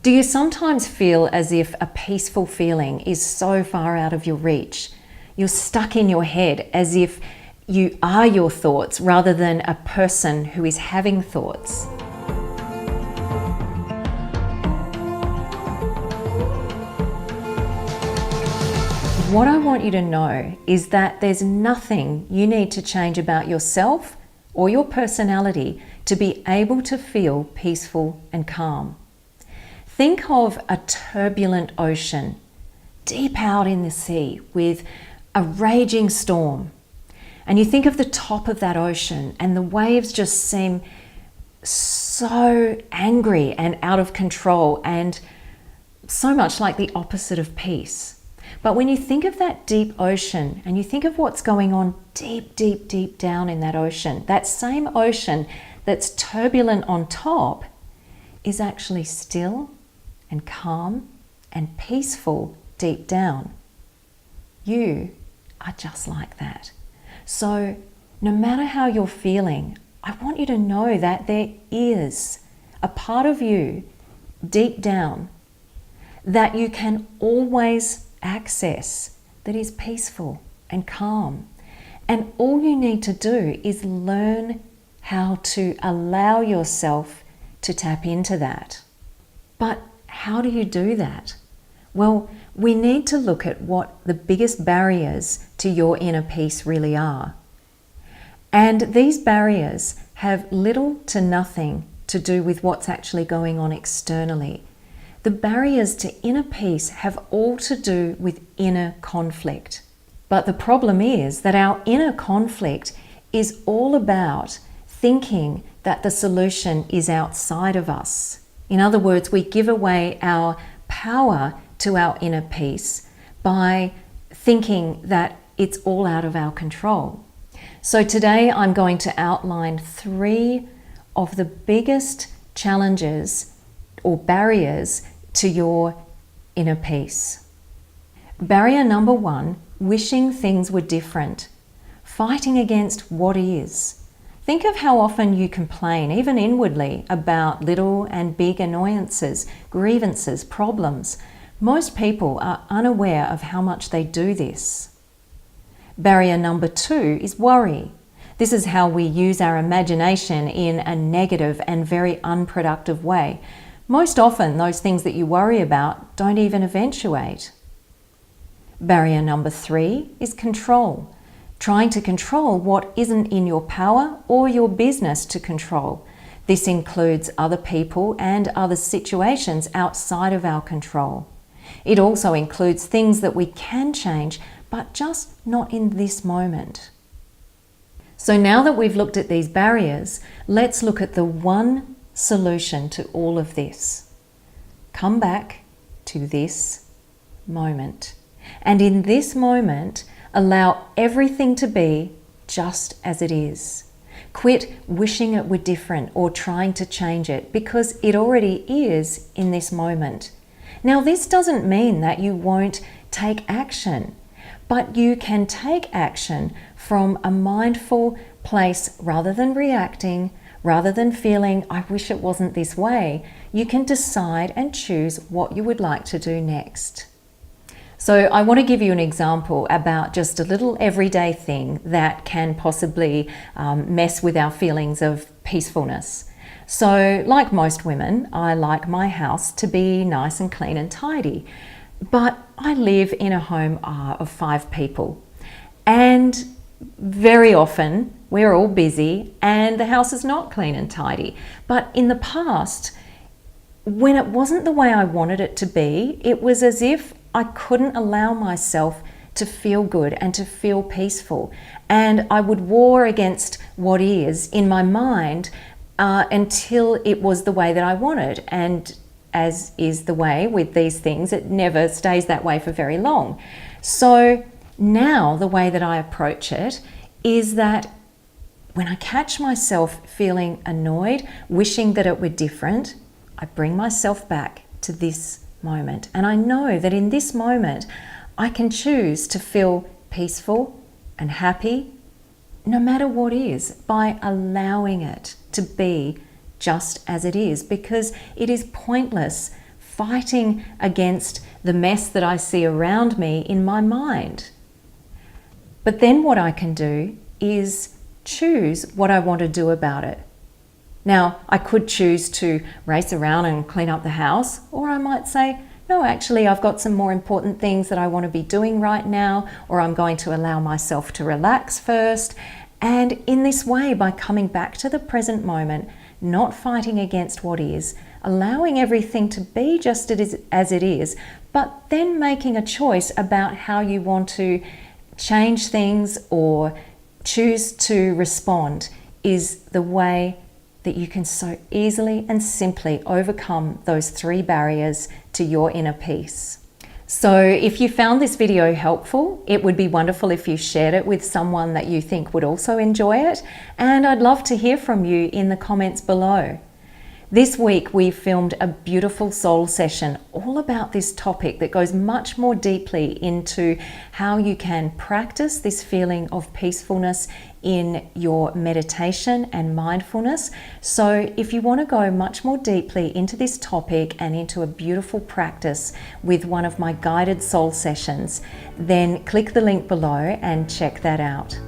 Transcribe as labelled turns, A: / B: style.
A: Do you sometimes feel as if a peaceful feeling is so far out of your reach? You're stuck in your head as if you are your thoughts rather than a person who is having thoughts. What I want you to know is that there's nothing you need to change about yourself or your personality to be able to feel peaceful and calm. Think of a turbulent ocean deep out in the sea with a raging storm. And you think of the top of that ocean and the waves just seem so angry and out of control and so much like the opposite of peace. But when you think of that deep ocean and you think of what's going on deep, deep, deep down in that ocean, that same ocean that's turbulent on top is actually still and calm and peaceful deep down. You are just like that. So no matter how you're feeling, I want you to know that there is a part of you deep down that you can always access that is peaceful and calm. And all you need to do is learn how to allow yourself to tap into that. But how do you do that? Well, we need to look at what the biggest barriers to your inner peace really are. And these barriers have little to nothing to do with what's actually going on externally. The barriers to inner peace have all to do with inner conflict. But the problem is that our inner conflict is all about thinking that the solution is outside of us. In other words, we give away our power to our inner peace by thinking that it's all out of our control. So today I'm going to outline 3 of the biggest challenges or barriers to your inner peace. Barrier number 1, wishing things were different, fighting against what is. Think of how often you complain, even inwardly, about little and big annoyances, grievances, problems. Most people are unaware of how much they do this. Barrier number 2 is worry. This is how we use our imagination in a negative and very unproductive way. Most often, those things that you worry about don't even eventuate. Barrier number 3 is control. Trying to control what isn't in your power or your business to control. This includes other people and other situations outside of our control. It also includes things that we can change, but just not in this moment. So now that we've looked at these barriers, let's look at the one solution to all of this. Come back to this moment. And in this moment, allow everything to be just as it is. Quit wishing it were different or trying to change it, because it already is in this moment. Now, this doesn't mean that you won't take action, but you can take action from a mindful place rather than reacting, rather than feeling, I wish it wasn't this way. You can decide and choose what you would like to do next. So I want to give you an example about just a little everyday thing that can possibly mess with our feelings of peacefulness. So like most women, I like my house to be nice and clean and tidy. But I live in a home of 5 people. And very often we're all busy and the house is not clean and tidy. But in the past, when it wasn't the way I wanted it to be, it was as if I couldn't allow myself to feel good and to feel peaceful. And I would war against what is in my mind until it was the way that I wanted. And as is the way with these things, it never stays that way for very long. So now the way that I approach it is that when I catch myself feeling annoyed, wishing that it were different, I bring myself back to this moment. And I know that in this moment, I can choose to feel peaceful and happy, no matter what is, by allowing it to be just as it is, because it is pointless fighting against the mess that I see around me in my mind. But then what I can do is choose what I want to do about it. Now, I could choose to race around and clean up the house, or I might say, no, actually, I've got some more important things that I want to be doing right now, or I'm going to allow myself to relax first. And in this way, by coming back to the present moment, not fighting against what is, allowing everything to be just as it is, but then making a choice about how you want to change things or choose to respond, is the way that you can so easily and simply overcome those 3 barriers to your inner peace. So if you found this video helpful, it would be wonderful if you shared it with someone that you think would also enjoy it. And I'd love to hear from you in the comments below. This week we filmed a beautiful soul session all about this topic that goes much more deeply into how you can practice this feeling of peacefulness in your meditation and mindfulness. So if you want to go much more deeply into this topic and into a beautiful practice with one of my guided soul sessions, then click the link below and check that out.